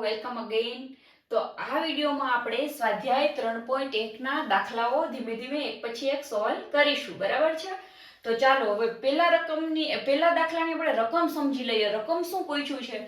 Welcome again. તો આ વિડીયોમાં આપણે સ્વાધ્યાય 3.1 ના દાખલાઓ ધીમે ધીમે એક પછી એક સોલ્વ કરીશું. બરાબર છે? તો ચાલો હવે પહેલા દાખલાની આપણે રકમ સમજી લઈએ. રકમ શું પૂછ્યું છે?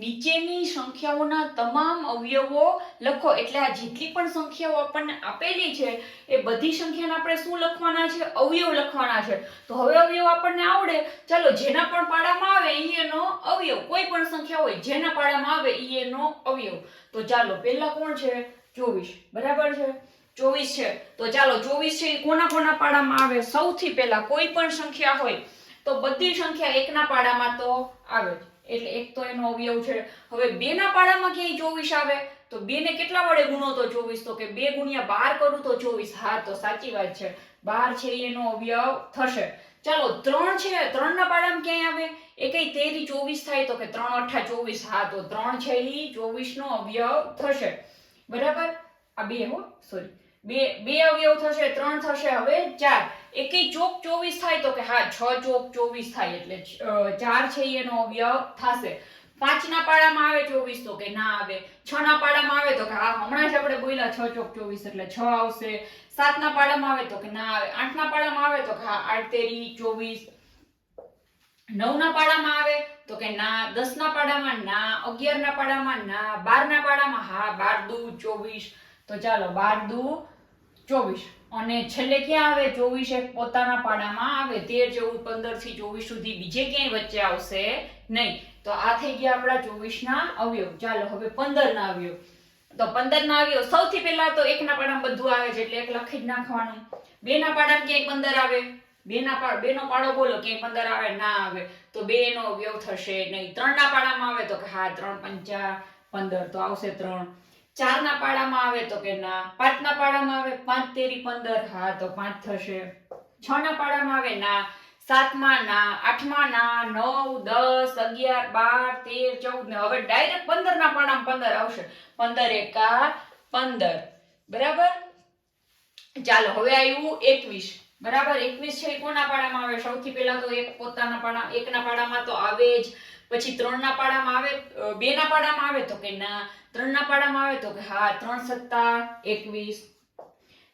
નીચેની સંખ્યાઓના તમામ અવયવો લખો. એટલે આ જેટલી પણ સંખ્યાઓ આપણને આપેલી છે એ બધી સંખ્યાને આપણે શું લખવાના છે? અવયવ લખવાના છે. તો હવે અવયવ આપણને આવડે. ચાલો જેના પણ પાડામાં આવે એનો અવયવ, કોઈ પણ સંખ્યા હોય જેના પાડામાં આવે એનો અવયવ. તો ચાલો પહેલા કોણ છે? 24. બરાબર છે? 24 છે. તો ચાલો 24 છે એ કોના કોના પાડામાં આવે? સૌથી પહેલા કોઈ પણ સંખ્યા હોય તો બધી સંખ્યા એકના પાડામાં તો આવે જ, એટલે એક તો એનો અવયવ છે. હવે બે ના પાડામાં ક્યાંય 24 આવે તો બે ને કેટલા વડે ગુણો તો 24? તો કે 2 ગુણ્યા 12 કરું તો 24. હા, તો સાચી વાત છે, 12 છે એનો અવયવ થશે. ચાલો 3 છે, 3 ના પાડામાં ક્યાંય આવે? એ કઈ 13 24 થાય તો કે 3 8 24. હા, તો 3 છે ઈ 24 નો અવયવ થશે. બરાબર? આ બે સોરી બે અવયવ થશે, 3 થશે. હવે 4 એકેય ચોક 24 થાય તો કે હા 6 ચોક 24 થાય, એટલે 4 છે એનો અવયવ થશે. 5 ના પાડામાં આવે 24 તો કે ના આવે. 6 ના પાડામાં આવે તો કે હા હમણાં જ આપણે બોલ્યા 6 ચોક 24 એટલે 6 આવશે. 7 ના પાડામાં આવે તો કે ના આવે. 8 ના પાડામાં આવે તો કે હા 8 તેરી 24. 9 ના પાડામાં આવે તો કે ના. 10 ના પાડામાં ના. 11 ના પાડામાં ના. 12 ના પાડામાં હા. 12 દુ 24. તો ચાલો 12 દુ 24. અને છેલ્લે ક્યાં આવે? 24 એક પોતાના પાડામાં આવે. 13 14 15 થી 24 સુધી બીજે ક્યાંય વચ્ચે આવશે નહીં. તો આ થઈ ગયા આપણા 24 ના અવયવ. ચાલો હવે 15 ના અવયવ. તો 15 ના અવયવ સૌથી પહેલા તો એક ના પાડામાં બધું આવે છે એટલે એક લખી જ નાખવાનું. બે ના પાડામાં ક્યાંય 15 આવે? બે નો પાડો બોલો ક્યાંય 15 આવે? ના આવે. તો 2 નો અવયવ થશે નહીં. 3 ના પાડામાં આવે તો કે હા 3 પંચા 15 તો આવશે 3. 4 ના પાડામાં આવે તો કે ના. 5 ના પાડામાં આવે 5 તેરી 15. હા, તો 5 થશે. 6 ના પાડામાં આવે ના. 7 માં ના. 8 માં ના. 9 10 11 12 13 14 ને હવે ડાયરેક્ટ 15 ના પાડામાં 15 આવશે. 15 એકા 15. બરાબર? ચાલો હવે આવ્યું 21. બરાબર? 21 છે એ કોના પાડામાં આવે? સૌથી પહેલા તો એક પોતાના પાડા, એકના પાડામાં તો આવે જ. પછી 3 ના પાડામાં આવે, 2 ના પાડામાં આવે તો કે ના. 3 ના પાડામાં આવે તો કે હા 3 સત્તા 21.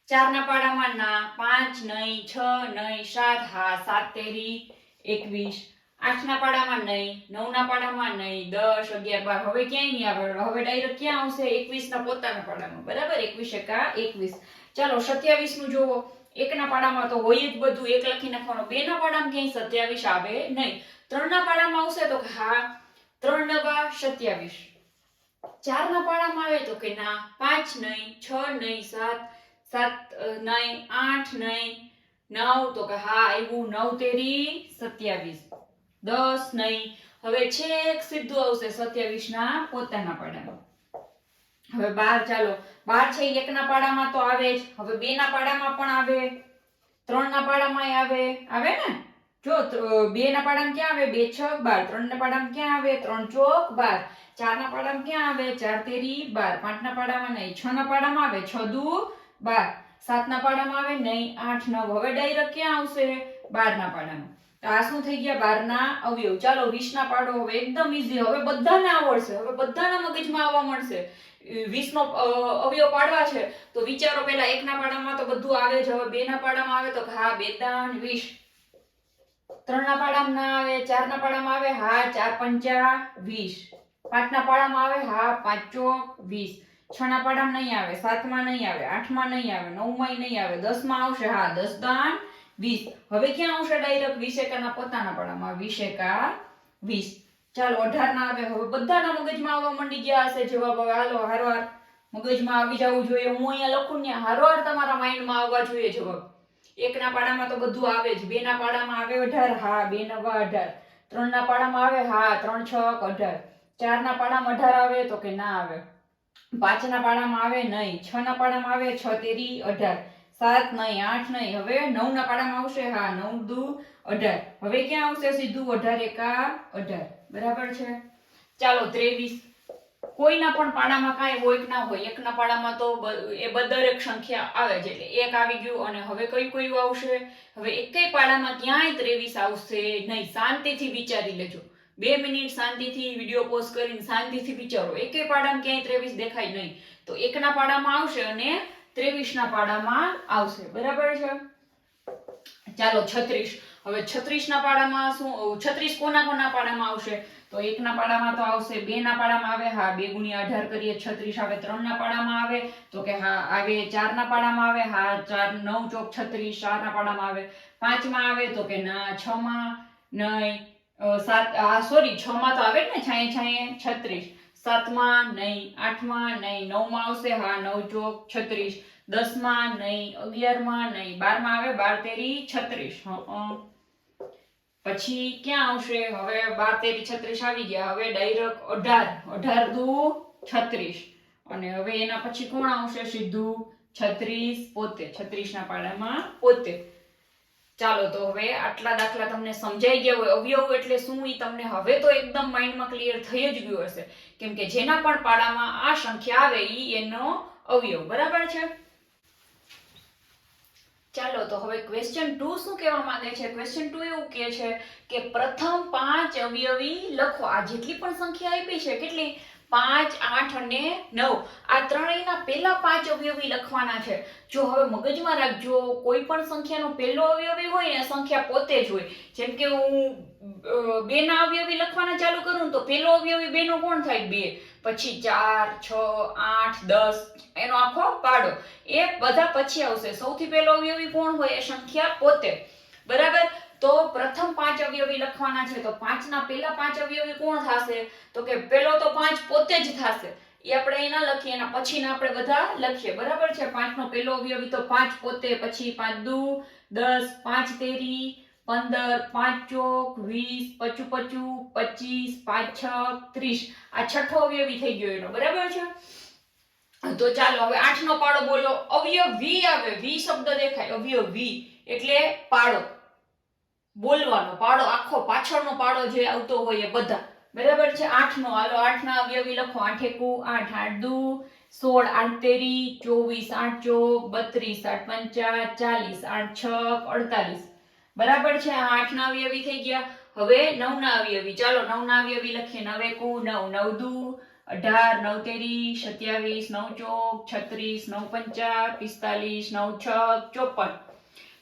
4 ના પાડામાં ના. 5 નહીં, 6 નહીં, 7 હા 7 તેરી 21. 8 ના પાડામાં નહીં. 9 ના પાડામાં નહીં. 10 11 12 હવે ક્યાંય નહીં આવે. હવે ડાયરેક્ટ ક્યાં આવશે? 21 ના પોતાના પાડામાં. બરાબર? 21 એકા 21. ચાલો 27 નું જોવો. એક ના પાડામાં તો હોય જ બધું, એક લખી નાખવાનો. 2 ના પાડામાં ક્યાંય 27 આવે નહીં. 3 ના પાડામાં આવશે તો કે હા 3 નવા 27. 4 ના પાડામાં આવે તો કે ના. 5 નહીં, 6 નહીં, 7 નહીં, 8 નહીં, 9 તો કે હા આવ્યું 9 તેરી 27. 10 નહીં. હવે છેક સીધું આવશે 27 ના પોતાના પાડામાં. હવે 12. ચાલો 12 છે એક ના પાડામાં તો આવે જ. હવે 2 ના પાડામાં પણ આવે. 3 ના પાડામાં આવે ને? જો 2 ના પાડામાં ક્યાં આવે? 2 6 12. 3 ના પાડામાં ક્યાં આવે? 3 ચોક 12. 4 ના પાડામાં ક્યાં આવે? 4 તેરી 12. 5 ના પાડામાં નહીં. 6 ના પાડામાં આવે 6 દુ 12. 7 ના પાડામાં આવે નહીં. 8 9. હવે ડાયરેક્ટ ક્યાં આવશે? 12 ના પાડામાં. તો આ શું થઈ ગયા? 12 ના અવયવ. ચાલો 20 ના પાડો. હવે એકદમ ઈઝી. હવે બધાને આવડશે. હવે બધાના મગજમાં આવવા મળશે. 20 નો અવયવ પાડવા છે તો વિચારો પહેલા. એક ના પાડામાં તો બધું આવે જ. હવે 2 ના પાડામાં આવે તો હા 2 દાન 20. 3 ના પાડામાં ના આવે. 4 ના પાડામાં આવે હા 4 પંચા 20. 5 ના પાડામાં આવે હા 5 ચોક 20. 6 ના પાડામાં નહીં આવે. 7 માં નહીં આવે. 8 માં નહીં આવે. 9 માં નહીં આવે. 10 માં આવશે હા 10 દાન 20. હવે ક્યાં આવશે ડાયરેક્ટ? 20 એકાના પોતાના પાડામાં. 20 એકા 20. ચાલો 18 ના આવે. હવે બધાના મગજમાં આવવા માંડી ગયા હશે જવાબ. હવે હાલો હારવાર મગજમાં આવી જવું જોઈએ. હું અહીંયા લખું ને હારવાર તમારા માઇન્ડમાં આવવા જોઈએ જવાબ. એક ના પાડામાં તો બધું આવે જ. 2 ના પાડામાં આવે 18. હા 2 નવા 18. 3 ના પાડામાં આવે હા 3 6 18. 4 ના પાડામાં 18 આવે તો કે ના આવે. 5 ના પાડામાં આવે નહીં. 6 ના પાડામાં આવે 6 તેરી 18. 7 નહીં, 8 નહીં. હવે 9 ના પાડામાં આવશે હા 9 દુ 18. હવે ક્યાં આવશે? સીધું 18 એકા 18. બરાબર છે? ચાલો 23. કોઈના પણ પાડામાં કાંઈ હોય કે ના હોય, એકના પાડામાં તો એ દરેક સંખ્યા આવે છે એટલે એક આવી ગયું. અને હવે કયું આવશે? હવે એકેય પાડામાં ક્યાંય 23 આવશે નહીં. શાંતિથી વિચારી લેજો. 2 મિનિટ શાંતિથી વિડીયો પોઝ કરીને શાંતિથી વિચારો. એકે પાડામાં ક્યાંય 23 દેખાય નહીં, તો એકના પાડામાં આવશે અને 23 ના પાડામાં આવશે. બરાબર છે? ચાલો 36. હવે 36 ના પાડામાં શું 36 કોના પાડામાં આવશે? તો 1 ના પાડામાં તો આવશે, 2 ના પાડામાં આવે, હા 2 ગુણ્યા 18 કરીએ 36 આવે. 3 ના પાડામાં આવે તો કે હા આવે. 4 ના પાડામાં આવે, હા 4 9 ચોક 36. 4 ના પાડામાં આવે. 5 માં આવે તો કે ના. 6 માં નહીં. 7 સોરી 6 માં તો આવે ને છાંયે છાંયે 36. 7 માં નહીં. 8 માં નહીં. 9 માં આવશે, હા 9 ચોક 36. 10 માં નહીં. 11 માં નહીં. 12 માં આવે, 12 તેરી 36. પછી ક્યાં આવશે? હવે 12 તેરી 36 આવી ગયા. હવે ડાયરેક્ટ 18. 18 દુ 36. અને હવે એના પછી કોણ આવશે? સીધું 36 પોતે. 36 ના પાડામાં પોતે. ચાલો તો હવે આટલા દાખલા તમને સમજાઈ ગયા હોય. અવયવ એટલે શું ઈ તમને હવે તો એકદમ માઇન્ડમાં ક્લિયર થઈ જ ગયું હશે, કેમ કે જેના પણ પાડામાં આ સંખ્યા આવે ઈ એનો અવયવ. બરાબર છે? ચાલો તો હવે ક્વેશ્ચન 2 શું કહેવા માંગે છે? ક્વેશ્ચન 2 એવું કહે છે કે પ્રથમ 5 અવયવી લખો. આ જેટલી પણ સંખ્યા આપી છે, કેટલી? 5, 8 અને 9. આ ત્રણેયના પહેલા 5 અવયવી લખવાના છે. જો હવે મગજમાં રાખજો, કોઈ પણ સંખ્યાનો પહેલો અવયવી હોય ને સંખ્યા પોતે જ હોય. જેમ કે હું 2 ના અવયવી લખવાના ચાલુ કરું તો પહેલો અવયવી 2 નો કોણ થાય? 2. પછી 4, 6, 8, 10 એનો આખો પાડો. એ બધા પછી આવશે. સૌથી પહેલો અવયવી કોણ હોય? એ સંખ્યા પોતે. બરાબર? તો પ્રથમ 5 અવયવી લખવાના છે. તો 5 ના પહેલા 5 અવયવી કોણ થશે? તો કે પહેલો તો 5 પોતે જ થશે. એ આપણે અહીં ના લખીએ, એના પછીના આપણે બધા લખીએ. બરાબર છે? 5 નો પહેલો અવયવી તો 5 પોતે. પછી 5 દુ 10, 5 તેરી 15, 5 ચોક 20, 25 25, 5 છક 30. આ છઠ્ઠો અવયવી થઈ ગયો એનો. બરાબર છે? તો ચાલો હવે 8 નો પાડો બોલો. અવયવી આવે. વી શબ્દ દેખાય. અવયવી એટલે પાડો બોલવાનો. પાડો આખો પાછળનો પાડો જે આવતો હોય એ બધા. બરાબર છે? 8 નો. હાલો 8 ના અવયવી લખો. 8 એકુ 8, 8 દુ 16, 8 તેરી 24, 8 ચોક 32, 8 પંચા 40, 8 છક 48. બરાબર છે? આ 8 ના અવયવી થઈ ગયા. હવે 9 ના અવયવી. ચાલો 9 ના અવયવી લખીએ. 9 એકુ 9, 9 દુ 18, 9 તેરી 27, 9 ચોક 36, 9 પંચા 45, 9 છક 54.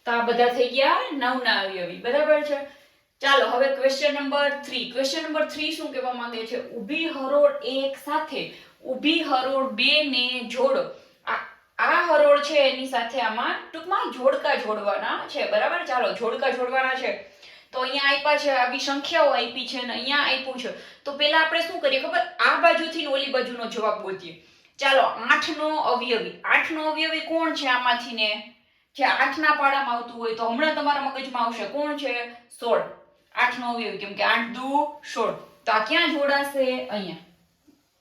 તો આ બધા થઈ ગયા 9 ના અવયવી. બરાબર છે? ચાલો હવે ક્વેશ્ચન નંબર 3. ક્વેશ્ચન નંબર 3 શું કહેવા માંગે છે? ઊભી હરોળ 1 સાથે ઊભી હરોળ 2 ને જોડો. આ હરોળ છે એની સાથે આમાં ટૂંકમાં જોડકા જોડવાના છે. બરાબર? ચાલો જોડકા જોડવાના છે. તો અહીંયા આપ્યા છે, આવી સંખ્યાઓ આપી છે અને અહીંયા આપ્યું છે. તો પહેલા આપણે શું કરીએ ખબર? આ બાજુથી ઓલી બાજુનો જવાબ ગોતીએ. ચાલો 8 નો અવયવી. 8 નો અવયવી કોણ છે આમાંથી ને? જે 8 ના પાડામાં આવતું હોય તો હમણાં તમારા મગજમાં આવશે. કોણ છે? 16. 8 નો અવયવી, કેમ કે 8 દુ 16. તો આ ક્યાં જોડાશે? અહીંયા.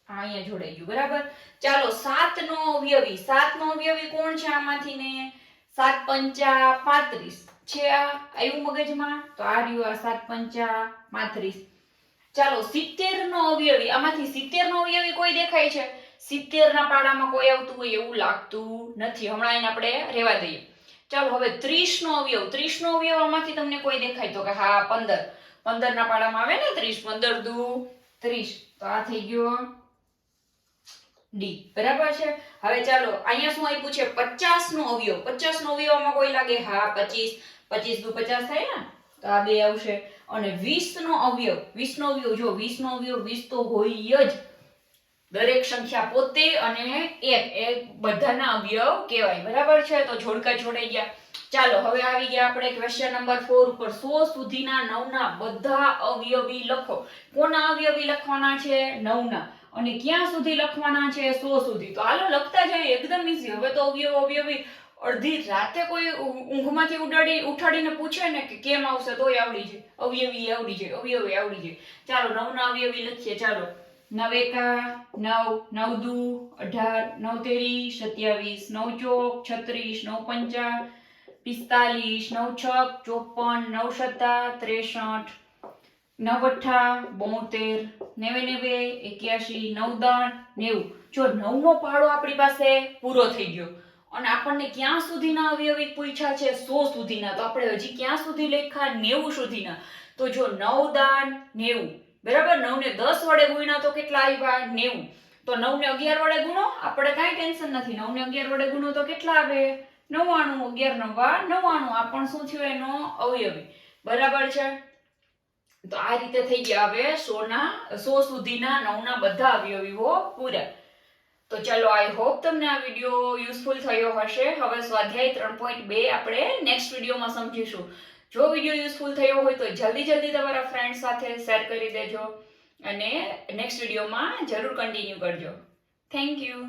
અહીંયા જોડાઈ ગયું. બરાબર? ચાલો 7 નો અવયવી. 7 નો અવયવી કોણ છે આમાંથી ને? 7 પંચા 35 છે. આ આવ્યું મગજમાં? તો આ રહ્યું આ 7 પંચા 35. ચાલો 70 નો અવયવી. આમાંથી 70 નો અવયવી કોઈ દેખાય છે? 70 ના પાડામાં કોઈ આવતું હોય એવું લાગતું નથી. હમણાં એને આપણે રહેવા દઈએ. ચાલો હવે 30 નો અવયવ. 30 નો અવયવ આમાંથી તમને કોઈ દેખાય? તો કે હા 15. 15 ના પાડામાં આવે ને 30. 15 દુ 30. તો આ થઈ ગયો ડી. બરાબર છે? હવે ચાલો અહીંયા શું આપ્યું છે? 50 નો અવયવ. 50 નો અવયવ આમાં કોઈ લાગે? હા 25. 25 દુ 50 થાય ને? તો આ બે આવશે. અને 20 નો અવયવ. 20 નો અવયવ જો 20 નો અવયવ 20 તો હોય જ. દરેક સંખ્યા પોતે અને એક બધાના અવયવ કહેવાય. બરાબર છે? તો જોડકા જોડાઈ ગયા. ચાલો હવે આવી ગયા આપણે ક્વેશ્ચન નંબર 4 ઉપર. 100 સુધીના 9 ના બધા અવયવી લખો. કોના અવયવી લખવાના છે? 9 ના. અને ક્યાં સુધી લખવાના છે? 100 સુધી. તો હાલો લખતા જઈએ. એકદમ ઈઝી. હવે તો અવયવી અડધી રાતે કોઈ ઊંઘમાંથી ઉઠાડીને પૂછે ને કે કેમ આવશે તોય આવડી જાય. અવયવી આવડી જાય. અવયવી આવડી જાય. ચાલો 9 ના અવયવી લખીએ. ચાલો 9 એકા 9, 9 દુ 18, 9 તેરી 27, 9 ચોક 36, 9 પંચા 45, 9 છક 54, 9 સત્તા 63, 9 અઠ્ઠા 72, 99, 81, 9 દાણ 90. જો 9 નો પાડો આપણી પાસે પૂરો થઈ ગયો અને આપણને ક્યાં સુધીના અવયવી પૂછ્યા છે? 100 સુધીના. તો આપણે હજી ક્યાં સુધી લખ્યા? 90 સુધીના. તો જો 9 દાણ 90. બરાબર. 9 ને 10 વડે ગુણ્યા તો કેટલા આવ્યા? 90. તો 9 ને 11 વડે ગુણો, આપણે કાંઈ ટેન્શન નથી. 9 ને 11 વડે ગુણો તો કેટલા આવે? 99. 11 નવા 99. આ પણ શું થયું? એનો અવયવી. બરાબર છે. તો આ રીતે થઈ ગયા હવે 100 સુધીના 9 ના બધા અવયવીઓ પૂરા. તો ચાલો, આઈ હોપ તમને આ વિડીયો યુઝફુલ થયો હશે. હવે સ્વાધ્યાય 3.2 આપણે નેક્સ્ટ વિડીયોમાં સમજીશું. જો વિડીયો યુઝફુલ થયો હોય તો જલ્દી તમારા ફ્રેન્ડ સાથે શેર કરી દેજો અને નેક્સ્ટ વિડીયોમાં જરૂર કન્ટિન્યુ કરજો. Thank you.